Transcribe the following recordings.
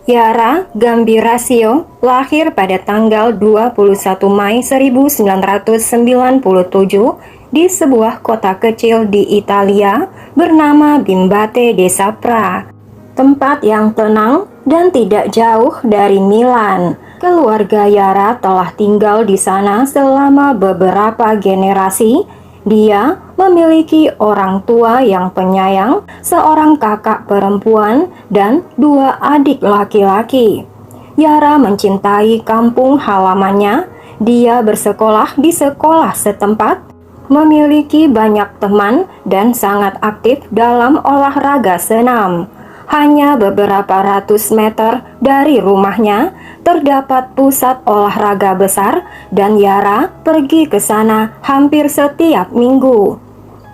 Yara Gambirasio lahir pada tanggal 21 Mei 1997 di sebuah kota kecil di Italia bernama Bimbate de Sapra, tempat yang tenang dan tidak jauh dari Milan. Keluarga Yara telah tinggal di sana selama beberapa generasi. Dia memiliki orang tua yang penyayang, seorang kakak perempuan, dan 2 adik laki-laki. Yara mencintai kampung halamannya. Dia bersekolah di sekolah setempat, memiliki banyak teman, dan sangat aktif dalam olahraga senam. Hanya beberapa ratus meter dari rumahnya terdapat pusat olahraga besar dan Yara pergi ke sana hampir setiap minggu.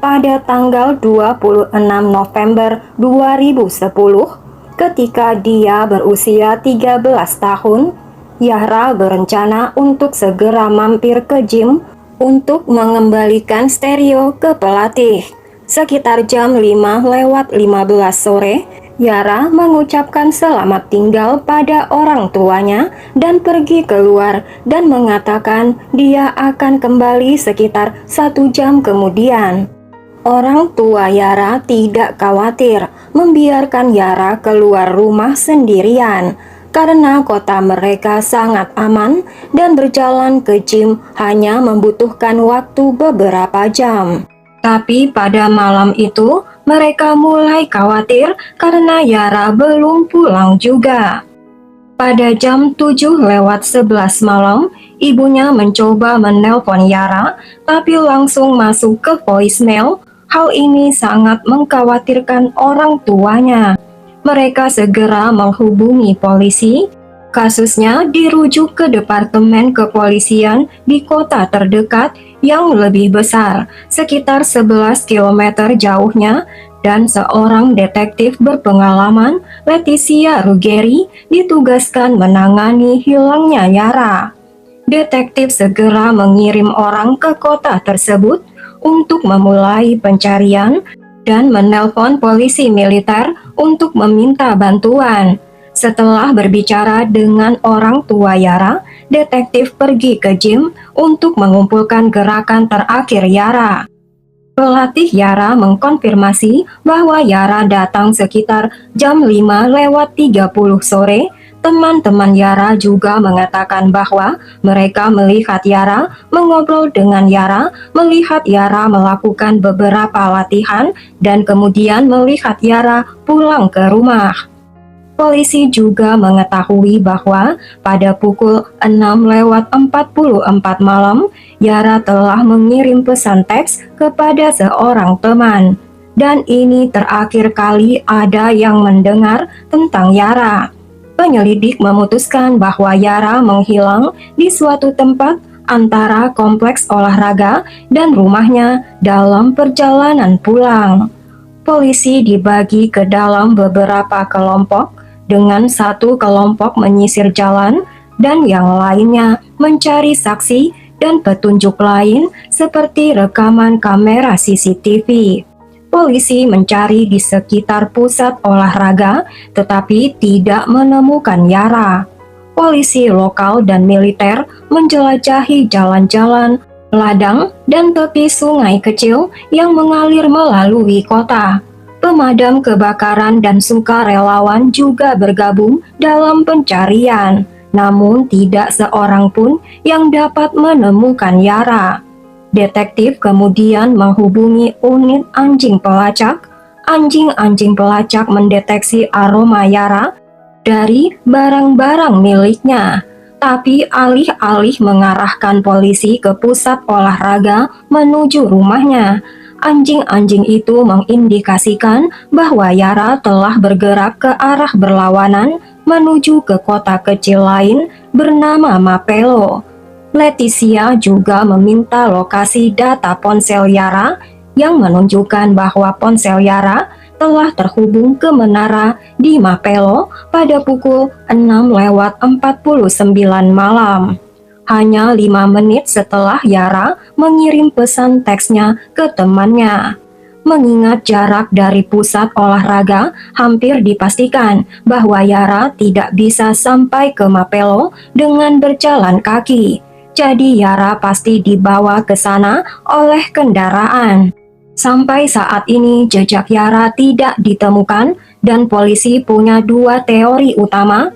Pada tanggal 26 November 2010, ketika dia berusia 13 tahun, Yara berencana untuk segera mampir ke gym untuk mengembalikan stereo ke pelatih. Sekitar jam 5:15 sore, Yara mengucapkan selamat tinggal pada orang tuanya dan pergi keluar dan mengatakan dia akan kembali sekitar 1 jam kemudian. Orang tua Yara tidak khawatir membiarkan Yara keluar rumah sendirian karena kota mereka sangat aman dan berjalan ke gym hanya membutuhkan waktu beberapa jam. Tapi pada malam itu, mereka mulai khawatir karena Yara belum pulang juga. Pada jam 7:11 malam, ibunya mencoba menelpon Yara, tapi langsung masuk ke voicemail. Hal ini sangat mengkhawatirkan orang tuanya. Mereka segera menghubungi polisi. Kasusnya dirujuk ke Departemen Kepolisian di kota terdekat yang lebih besar, sekitar 11 km jauhnya, dan seorang detektif berpengalaman, Leticia Ruggeri, ditugaskan menangani hilangnya Yara. Detektif segera mengirim orang ke kota tersebut untuk memulai pencarian dan menelpon polisi militer untuk meminta bantuan. Setelah berbicara dengan orang tua Yara, detektif pergi ke gym untuk mengumpulkan gerakan terakhir Yara. Pelatih Yara mengkonfirmasi bahwa Yara datang sekitar jam 5:30 sore. Teman-teman Yara juga mengatakan bahwa mereka melihat Yara mengobrol dengan Yara, melihat Yara melakukan beberapa latihan, dan kemudian melihat Yara pulang ke rumah. Polisi juga mengetahui bahwa pada pukul 6:44 malam, Yara telah mengirim pesan teks kepada seorang teman. Dan ini terakhir kali ada yang mendengar tentang Yara. Penyelidik memutuskan bahwa Yara menghilang di suatu tempat antara kompleks olahraga dan rumahnya dalam perjalanan pulang. Polisi dibagi ke dalam beberapa kelompok, dengan satu kelompok menyisir jalan dan yang lainnya mencari saksi dan petunjuk lain seperti rekaman kamera CCTV. Polisi mencari di sekitar pusat olahraga tetapi tidak menemukan Yara. Polisi lokal dan militer menjelajahi jalan-jalan, ladang, dan tepi sungai kecil yang mengalir melalui kota. Pemadam kebakaran dan sukarelawan juga bergabung dalam pencarian, namun tidak seorang pun yang dapat menemukan Yara. Detektif kemudian menghubungi unit anjing pelacak. Anjing-anjing pelacak mendeteksi aroma Yara dari barang-barang miliknya. Tapi alih-alih mengarahkan polisi ke pusat olahraga menuju rumahnya, anjing-anjing itu mengindikasikan bahwa Yara telah bergerak ke arah berlawanan menuju ke kota kecil lain bernama Mapello. Leticia juga meminta lokasi data ponsel Yara yang menunjukkan bahwa ponsel Yara telah terhubung ke menara di Mapello pada pukul 6:49 malam. Hanya 5 menit setelah Yara mengirim pesan teksnya ke temannya. Mengingat jarak dari pusat olahraga, hampir dipastikan bahwa Yara tidak bisa sampai ke Mapelo dengan berjalan kaki. Jadi Yara pasti dibawa ke sana oleh kendaraan. Sampai saat ini jejak Yara tidak ditemukan dan polisi punya dua teori utama.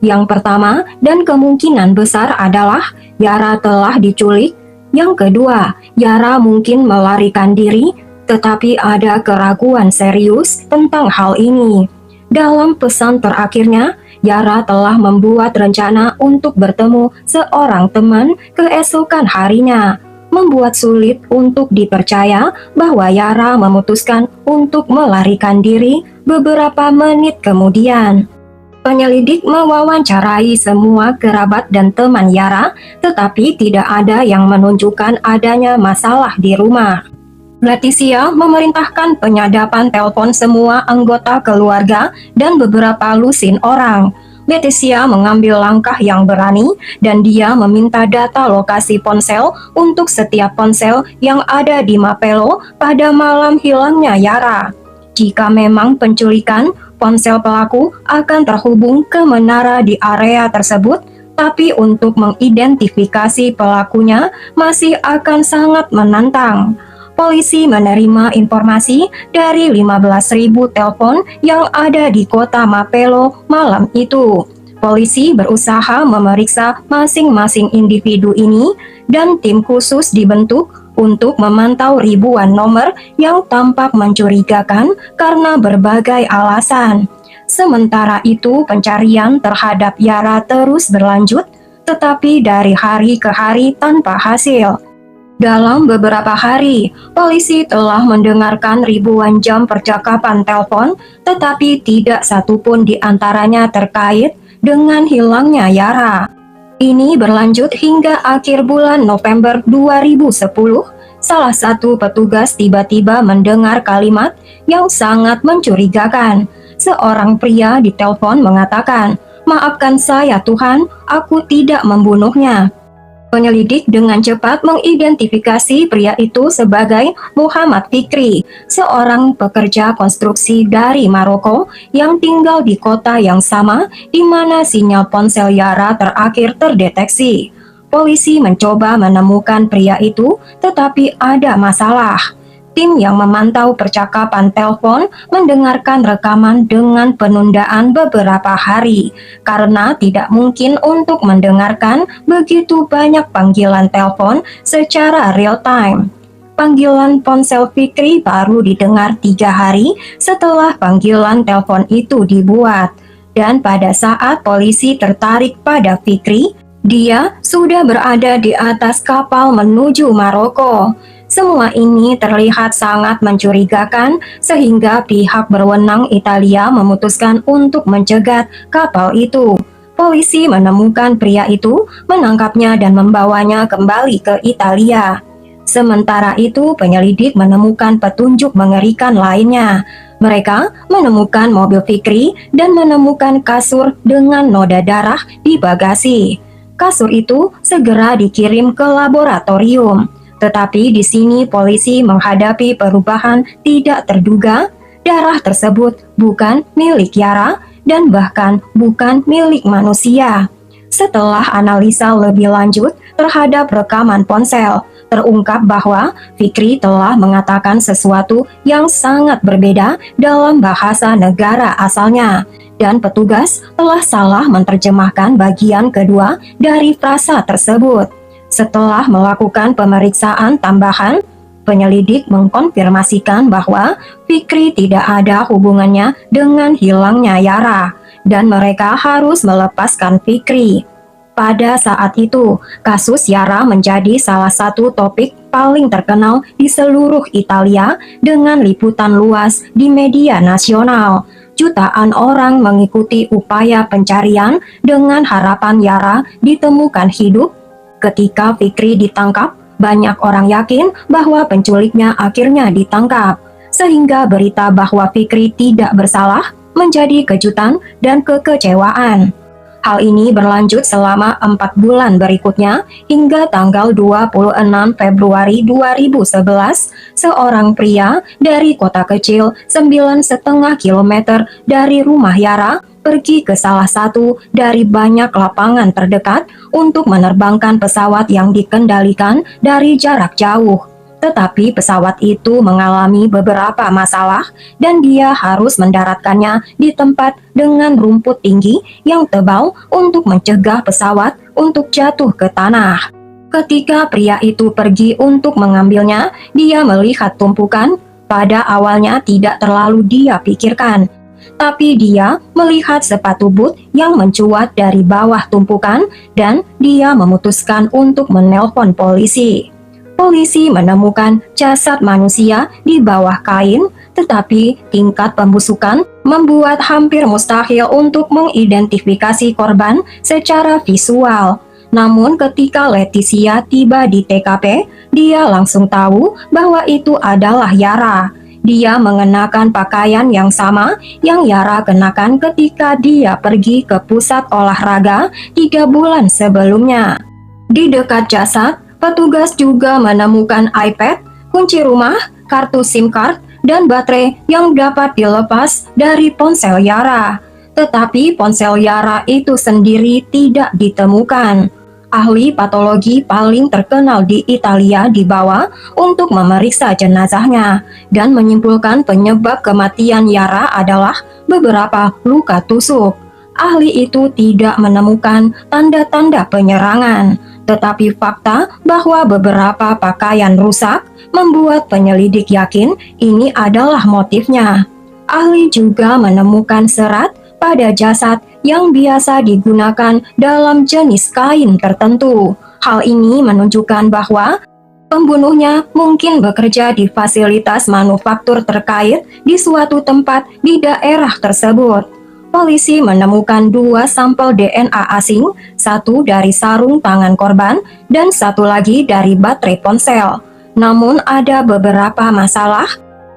Yang pertama dan kemungkinan besar adalah Yara telah diculik. Yang kedua, Yara mungkin melarikan diri, tetapi ada keraguan serius tentang hal ini. Dalam pesan terakhirnya, Yara telah membuat rencana untuk bertemu seorang teman keesokan harinya, membuat sulit untuk dipercaya bahwa Yara memutuskan untuk melarikan diri beberapa menit kemudian. Penyelidik mewawancarai semua kerabat dan teman Yara, tetapi tidak ada yang menunjukkan adanya masalah di rumah. Leticia memerintahkan penyadapan telepon semua anggota keluarga dan beberapa lusin orang. Leticia mengambil langkah yang berani dan dia meminta data lokasi ponsel untuk setiap ponsel yang ada di Mapelo pada malam hilangnya Yara. Jika memang penculikan, ponsel pelaku akan terhubung ke menara di area tersebut, tapi untuk mengidentifikasi pelakunya masih akan sangat menantang. Polisi menerima informasi dari 15.000 telepon yang ada di kota Mapelo malam itu. Polisi berusaha memeriksa masing-masing individu ini dan tim khusus dibentuk untuk memantau ribuan nomor yang tampak mencurigakan karena berbagai alasan. Sementara itu, pencarian terhadap Yara terus berlanjut, tetapi dari hari ke hari tanpa hasil. Dalam beberapa hari, polisi telah mendengarkan ribuan jam percakapan telepon, tetapi tidak satupun di antaranya terkait dengan hilangnya Yara. Ini berlanjut hingga akhir bulan November 2010. Salah satu petugas tiba-tiba mendengar kalimat yang sangat mencurigakan. Seorang pria di telepon mengatakan, "Maafkan saya Tuhan, aku tidak membunuhnya." Penyelidik dengan cepat mengidentifikasi pria itu sebagai Muhammad Fikri, seorang pekerja konstruksi dari Maroko yang tinggal di kota yang sama di mana sinyal ponsel Yara terakhir terdeteksi. Polisi mencoba menemukan pria itu, tetapi ada masalah. Tim yang memantau percakapan telepon mendengarkan rekaman dengan penundaan beberapa hari karena tidak mungkin untuk mendengarkan begitu banyak panggilan telepon secara real time. Panggilan ponsel Fikri baru didengar 3 hari setelah panggilan telepon itu dibuat. Dan pada saat polisi tertarik pada Fikri, dia sudah berada di atas kapal menuju Maroko. Semua ini terlihat sangat mencurigakan sehingga pihak berwenang Italia memutuskan untuk mencegat kapal itu. Polisi menemukan pria itu, menangkapnya dan membawanya kembali ke Italia. Sementara itu, penyelidik menemukan petunjuk mengerikan lainnya. Mereka menemukan mobil Fikri dan menemukan kasur dengan noda darah di bagasi. Kasur itu segera dikirim ke laboratorium. Tetapi di sini polisi menghadapi perubahan tidak terduga. Darah tersebut bukan milik Yara dan bahkan bukan milik manusia. Setelah analisa lebih lanjut terhadap rekaman ponsel, terungkap bahwa Fikri telah mengatakan sesuatu yang sangat berbeda dalam bahasa negara asalnya. Dan petugas telah salah menerjemahkan bagian kedua dari frasa tersebut. Setelah melakukan pemeriksaan tambahan, penyelidik mengkonfirmasikan bahwa Fikri tidak ada hubungannya dengan hilangnya Yara, dan mereka harus melepaskan Fikri. Pada saat itu, kasus Yara menjadi salah satu topik paling terkenal di seluruh Italia dengan liputan luas di media nasional. Jutaan orang mengikuti upaya pencarian dengan harapan Yara ditemukan hidup. Ketika Fikri ditangkap, banyak orang yakin bahwa penculiknya akhirnya ditangkap, sehingga berita bahwa Fikri tidak bersalah menjadi kejutan dan kekecewaan. Hal ini berlanjut selama 4 bulan berikutnya hingga tanggal 26 Februari 2011, seorang pria dari kota kecil 9,5 km dari rumah Yara pergi ke salah satu dari banyak lapangan terdekat untuk menerbangkan pesawat yang dikendalikan dari jarak jauh. Tetapi pesawat itu mengalami beberapa masalah dan dia harus mendaratkannya di tempat dengan rumput tinggi yang tebal untuk mencegah pesawat untuk jatuh ke tanah. Ketika pria itu pergi untuk mengambilnya, dia melihat tumpukan. Pada awalnya tidak terlalu dia pikirkan, tapi dia melihat sepatu boot yang mencuat dari bawah tumpukan dan dia memutuskan untuk menelpon polisi. Polisi menemukan jasad manusia di bawah kain, tetapi tingkat pembusukan membuat hampir mustahil untuk mengidentifikasi korban secara visual. Namun ketika Leticia tiba di TKP, dia langsung tahu bahwa itu adalah Yara. Dia mengenakan pakaian yang sama yang Yara kenakan ketika dia pergi ke pusat olahraga 3 bulan sebelumnya. Di dekat jasad, petugas juga menemukan iPad, kunci rumah, kartu SIM card, dan baterai yang dapat dilepas dari ponsel Yara. Tetapi ponsel Yara itu sendiri tidak ditemukan. Ahli patologi paling terkenal di Italia dibawa untuk memeriksa jenazahnya dan menyimpulkan penyebab kematian Yara adalah beberapa luka tusuk. Ahli itu tidak menemukan tanda-tanda penyerangan, tetapi fakta bahwa beberapa pakaian rusak membuat penyelidik yakin ini adalah motifnya. Ahli juga menemukan serat pada jasad yang biasa digunakan dalam jenis kain tertentu. Hal ini menunjukkan bahwa pembunuhnya mungkin bekerja di fasilitas manufaktur terkait di suatu tempat di daerah tersebut. Polisi menemukan 2 sampel DNA asing, satu dari sarung tangan korban dan satu lagi dari baterai ponsel. Namun ada beberapa masalah.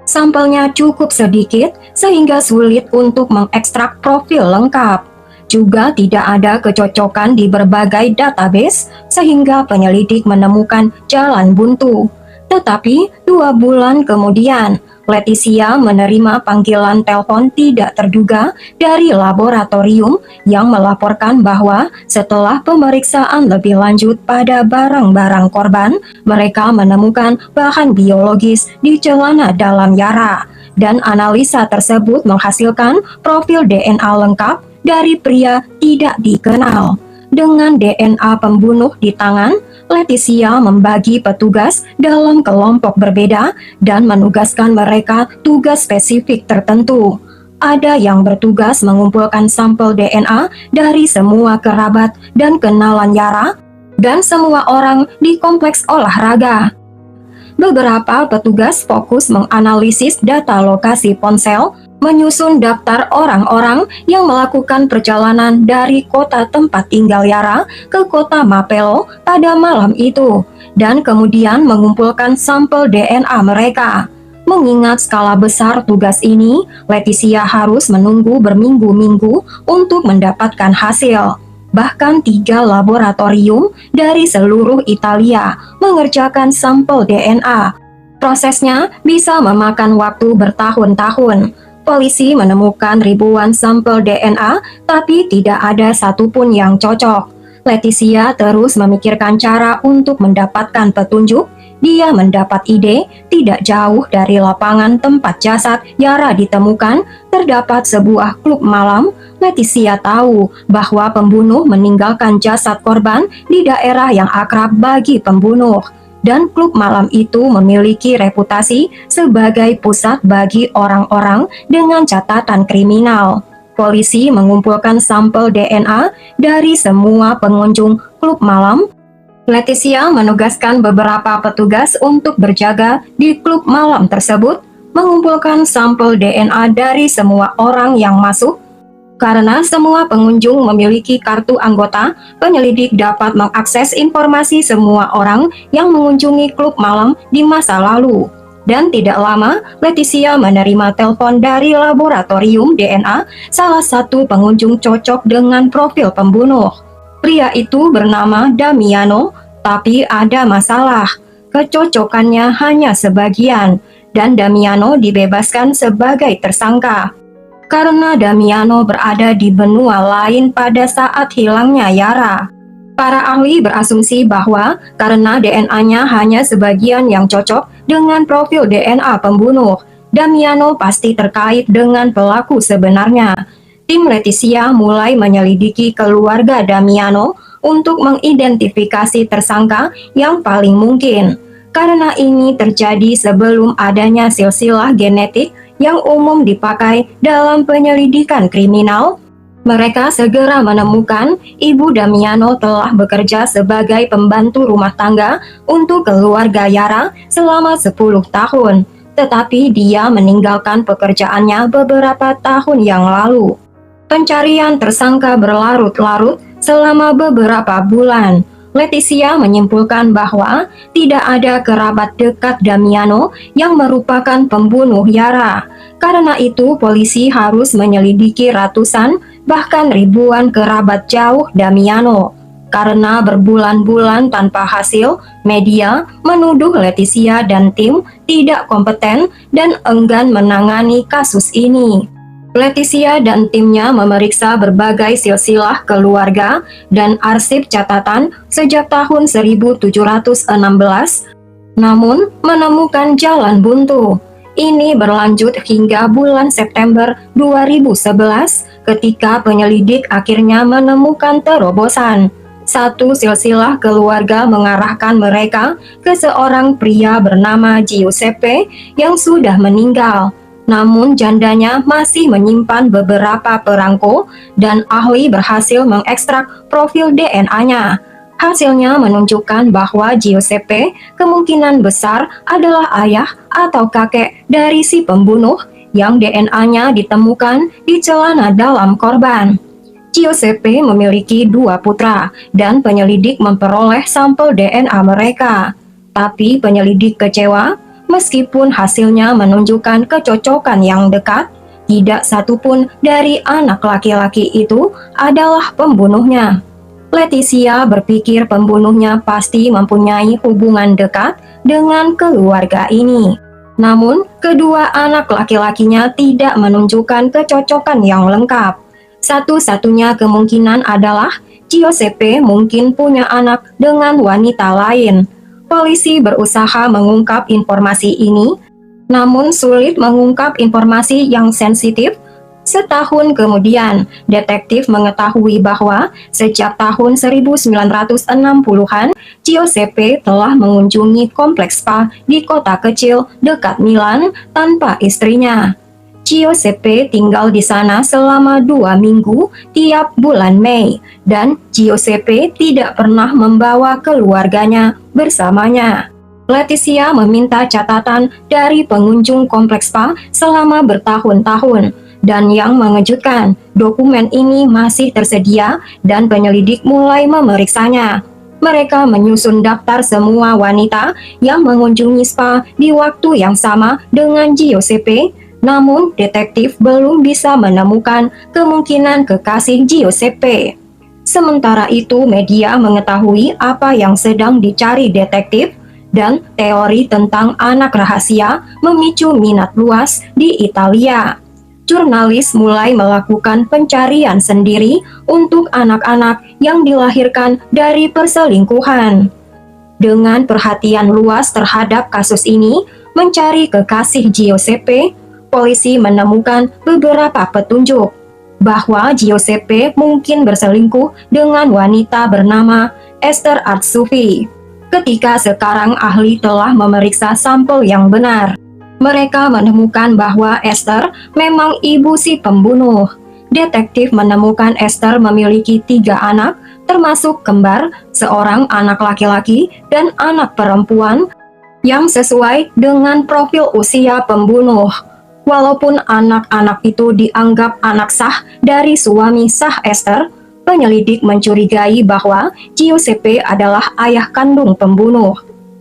Sampelnya cukup sedikit sehingga sulit untuk mengekstrak profil lengkap. Juga tidak ada kecocokan di berbagai database sehingga penyelidik menemukan jalan buntu. Tetapi 2 bulan kemudian, Leticia menerima panggilan telepon tidak terduga dari laboratorium yang melaporkan bahwa setelah pemeriksaan lebih lanjut pada barang-barang korban, mereka menemukan bahan biologis di celana dalam Yara, dan analisa tersebut menghasilkan profil DNA lengkap dari pria tidak dikenal. Dengan DNA pembunuh di tangan, Leticia membagi petugas dalam kelompok berbeda dan menugaskan mereka tugas spesifik tertentu. Ada yang bertugas mengumpulkan sampel DNA dari semua kerabat dan kenalan Yara dan semua orang di kompleks olahraga. Beberapa petugas fokus menganalisis data lokasi ponsel, menyusun daftar orang-orang yang melakukan perjalanan dari kota tempat tinggal Yara ke kota Mapello pada malam itu, dan kemudian mengumpulkan sampel DNA mereka. Mengingat skala besar tugas ini, Leticia harus menunggu berminggu-minggu untuk mendapatkan hasil. Bahkan 3 laboratorium dari seluruh Italia mengerjakan sampel DNA. Prosesnya bisa memakan waktu bertahun-tahun. Polisi menemukan ribuan sampel DNA, tapi tidak ada satupun yang cocok. Leticia terus memikirkan cara untuk mendapatkan petunjuk. Dia mendapat ide, tidak jauh dari lapangan tempat jasad Yara ditemukan, terdapat sebuah klub malam. Leticia tahu bahwa pembunuh meninggalkan jasad korban di daerah yang akrab bagi pembunuh. Dan klub malam itu memiliki reputasi sebagai pusat bagi orang-orang dengan catatan kriminal. Polisi mengumpulkan sampel DNA dari semua pengunjung klub malam. Leticia menugaskan beberapa petugas untuk berjaga di klub malam tersebut, mengumpulkan sampel DNA dari semua orang yang masuk. Karena semua pengunjung memiliki kartu anggota, penyelidik dapat mengakses informasi semua orang yang mengunjungi klub malam di masa lalu. Dan tidak lama, Leticia menerima telepon dari laboratorium DNA salah satu pengunjung cocok dengan profil pembunuh. Pria itu bernama Damiano, tapi ada masalah. Kecocokannya hanya sebagian, dan Damiano dibebaskan sebagai tersangka. Karena Damiano berada di benua lain pada saat hilangnya Yara. Para ahli berasumsi bahwa karena DNA-nya hanya sebagian yang cocok dengan profil DNA pembunuh, Damiano pasti terkait dengan pelaku sebenarnya. Tim Leticia mulai menyelidiki keluarga Damiano untuk mengidentifikasi tersangka yang paling mungkin. Karena ini terjadi sebelum adanya silsilah genetik yang umum dipakai dalam penyelidikan kriminal, mereka segera menemukan Ibu Damiano telah bekerja sebagai pembantu rumah tangga untuk keluarga Yara selama 10 tahun. Tetapi dia meninggalkan pekerjaannya beberapa tahun yang lalu. Pencarian tersangka berlarut-larut selama beberapa bulan. Leticia menyimpulkan bahwa tidak ada kerabat dekat Damiano yang merupakan pembunuh Yara. Karena itu, polisi harus menyelidiki ratusan, bahkan ribuan kerabat jauh Damiano. Karena berbulan-bulan tanpa hasil, media menuduh Leticia dan tim tidak kompeten dan enggan menangani kasus ini. Leticia dan timnya memeriksa berbagai silsilah keluarga dan arsip catatan sejak tahun 1716, namun menemukan jalan buntu. Ini berlanjut hingga bulan September 2011 ketika penyelidik akhirnya menemukan terobosan. Satu silsilah keluarga mengarahkan mereka ke seorang pria bernama Giuseppe yang sudah meninggal. Namun jandanya masih menyimpan beberapa perangko dan ahli berhasil mengekstrak profil DNA-nya. Hasilnya menunjukkan bahwa Giuseppe kemungkinan besar adalah ayah atau kakek dari si pembunuh yang DNA-nya ditemukan di celana dalam korban. Giuseppe memiliki 2 putra dan penyelidik memperoleh sampel DNA mereka. Tapi penyelidik kecewa. Meskipun hasilnya menunjukkan kecocokan yang dekat, tidak satupun dari anak laki-laki itu adalah pembunuhnya. Leticia berpikir pembunuhnya pasti mempunyai hubungan dekat dengan keluarga ini. Namun, kedua anak laki-lakinya tidak menunjukkan kecocokan yang lengkap. Satu-satunya kemungkinan adalah Giuseppe mungkin punya anak dengan wanita lain. Polisi berusaha mengungkap informasi ini, namun sulit mengungkap informasi yang sensitif. Setahun kemudian, detektif mengetahui bahwa sejak tahun 1960-an, Giuseppe telah mengunjungi kompleks spa di kota kecil dekat Milan tanpa istrinya. Giuseppe tinggal di sana selama 2 minggu tiap bulan Mei, dan Giuseppe tidak pernah membawa keluarganya bersamanya. Leticia meminta catatan dari pengunjung kompleks spa selama bertahun-tahun, dan yang mengejutkan, dokumen ini masih tersedia dan penyelidik mulai memeriksanya. Mereka menyusun daftar semua wanita yang mengunjungi spa di waktu yang sama dengan Giuseppe. Namun, detektif belum bisa menemukan kemungkinan kekasih Giuseppe. Sementara itu, media mengetahui apa yang sedang dicari detektif, dan teori tentang anak rahasia memicu minat luas di Italia. Jurnalis mulai melakukan pencarian sendiri untuk anak-anak yang dilahirkan dari perselingkuhan. Dengan perhatian luas terhadap kasus ini, mencari kekasih Giuseppe, polisi menemukan beberapa petunjuk bahwa Giuseppe mungkin berselingkuh dengan wanita bernama Esther Artsufi. Ketika sekarang ahli telah memeriksa sampel yang benar, mereka menemukan bahwa Esther memang ibu si pembunuh. Detektif menemukan Esther memiliki 3 anak, termasuk kembar, seorang anak laki-laki dan anak perempuan yang sesuai dengan profil usia pembunuh. Walaupun anak-anak itu dianggap anak sah dari suami sah Esther, penyelidik mencurigai bahwa Giuseppe adalah ayah kandung pembunuh.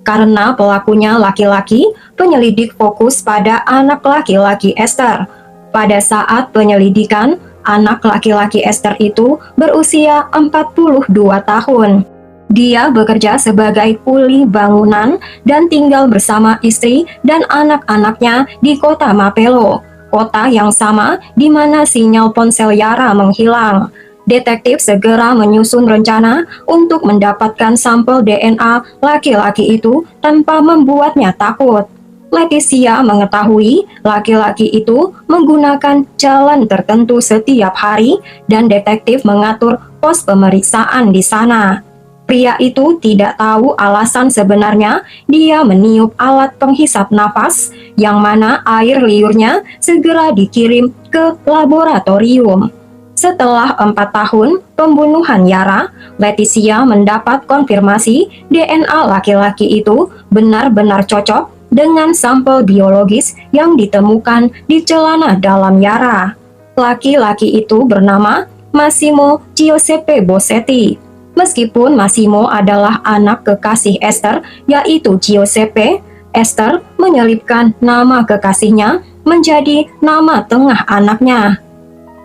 Karena pelakunya laki-laki, penyelidik fokus pada anak laki-laki Esther. Pada saat penyelidikan, anak laki-laki Esther itu berusia 42 tahun. Dia bekerja sebagai kuli bangunan dan tinggal bersama istri dan anak-anaknya di kota Mapelo, kota yang sama di mana sinyal ponsel Yara menghilang. Detektif segera menyusun rencana untuk mendapatkan sampel DNA laki-laki itu tanpa membuatnya takut. Leticia mengetahui laki-laki itu menggunakan jalan tertentu setiap hari dan detektif mengatur pos pemeriksaan di sana. Pria itu tidak tahu alasan sebenarnya dia meniup alat penghisap nafas yang mana air liurnya segera dikirim ke laboratorium. Setelah 4 tahun pembunuhan Yara, Leticia mendapat konfirmasi DNA laki-laki itu benar-benar cocok dengan sampel biologis yang ditemukan di celana dalam Yara. Laki-laki itu bernama Massimo Giuseppe Bossetti. Meskipun Massimo adalah anak kekasih Esther, yaitu Giuseppe, Esther menyelipkan nama kekasihnya menjadi nama tengah anaknya.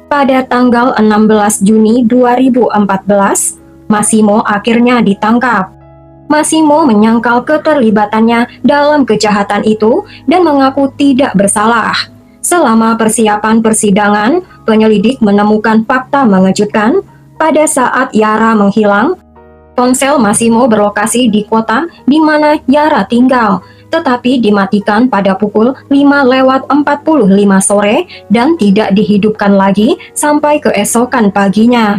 Pada tanggal 16 Juni 2014, Massimo akhirnya ditangkap. Massimo menyangkal keterlibatannya dalam kejahatan itu dan mengaku tidak bersalah. Selama persiapan persidangan, penyelidik menemukan fakta mengejutkan. Pada saat Yara menghilang, ponsel Massimo berlokasi di kota di mana Yara tinggal, tetapi dimatikan pada pukul 5:45 sore dan tidak dihidupkan lagi sampai keesokan paginya.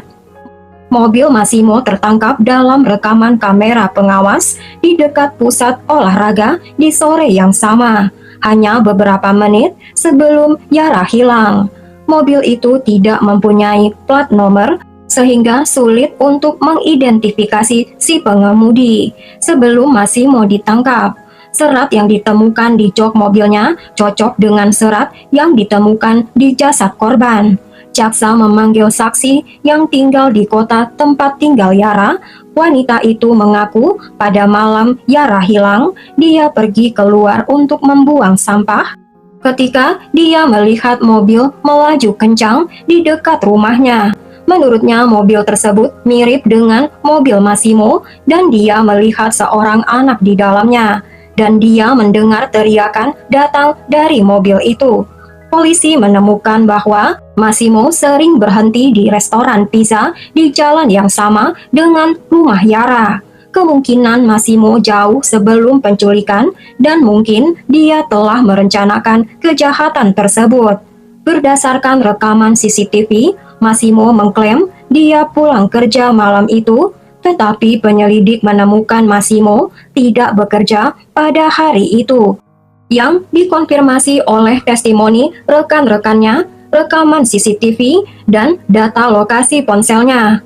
Mobil Massimo tertangkap dalam rekaman kamera pengawas di dekat pusat olahraga di sore yang sama, hanya beberapa menit sebelum Yara hilang. Mobil itu tidak mempunyai plat nomor, sehingga sulit untuk mengidentifikasi si pengemudi. Sebelum Massimo ditangkap, serat yang ditemukan di jok mobilnya cocok dengan serat yang ditemukan di jasad korban. Jaksa memanggil saksi yang tinggal di kota tempat tinggal Yara. Wanita itu mengaku pada malam Yara hilang, dia pergi keluar untuk membuang sampah. Ketika dia melihat mobil melaju kencang di dekat rumahnya. Menurutnya mobil tersebut mirip dengan mobil Massimo dan dia melihat seorang anak di dalamnya. Dan dia mendengar teriakan datang dari mobil itu. Polisi menemukan bahwa Massimo sering berhenti di restoran pizza di jalan yang sama dengan rumah Yara. Kemungkinan Massimo jauh sebelum penculikan dan mungkin dia telah merencanakan kejahatan tersebut. Berdasarkan rekaman CCTV, Massimo mengklaim dia pulang kerja malam itu, tetapi penyelidik menemukan Massimo tidak bekerja pada hari itu, yang dikonfirmasi oleh testimoni rekan-rekannya, rekaman CCTV, dan data lokasi ponselnya.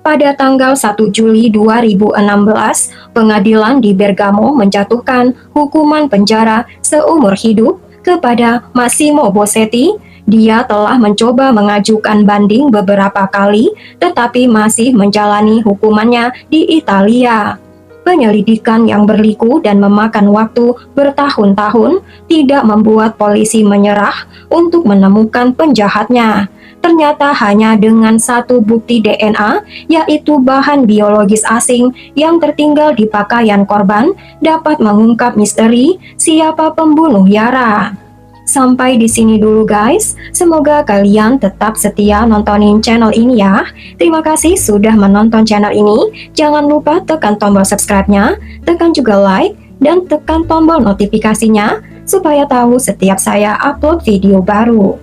Pada tanggal 1 Juli 2016, pengadilan di Bergamo menjatuhkan hukuman penjara seumur hidup kepada Massimo Bossetti. Dia telah mencoba mengajukan banding beberapa kali, tetapi masih menjalani hukumannya di Italia. Penyelidikan yang berliku dan memakan waktu bertahun-tahun tidak membuat polisi menyerah untuk menemukan penjahatnya. Ternyata hanya dengan satu bukti DNA, yaitu bahan biologis asing yang tertinggal di pakaian korban, dapat mengungkap misteri siapa pembunuh Yara. Sampai di sini dulu guys, semoga kalian tetap setia nontonin channel ini ya. Terima kasih sudah menonton channel ini, jangan lupa tekan tombol subscribe-nya, tekan juga like, dan tekan tombol notifikasinya, supaya tahu setiap saya upload video baru.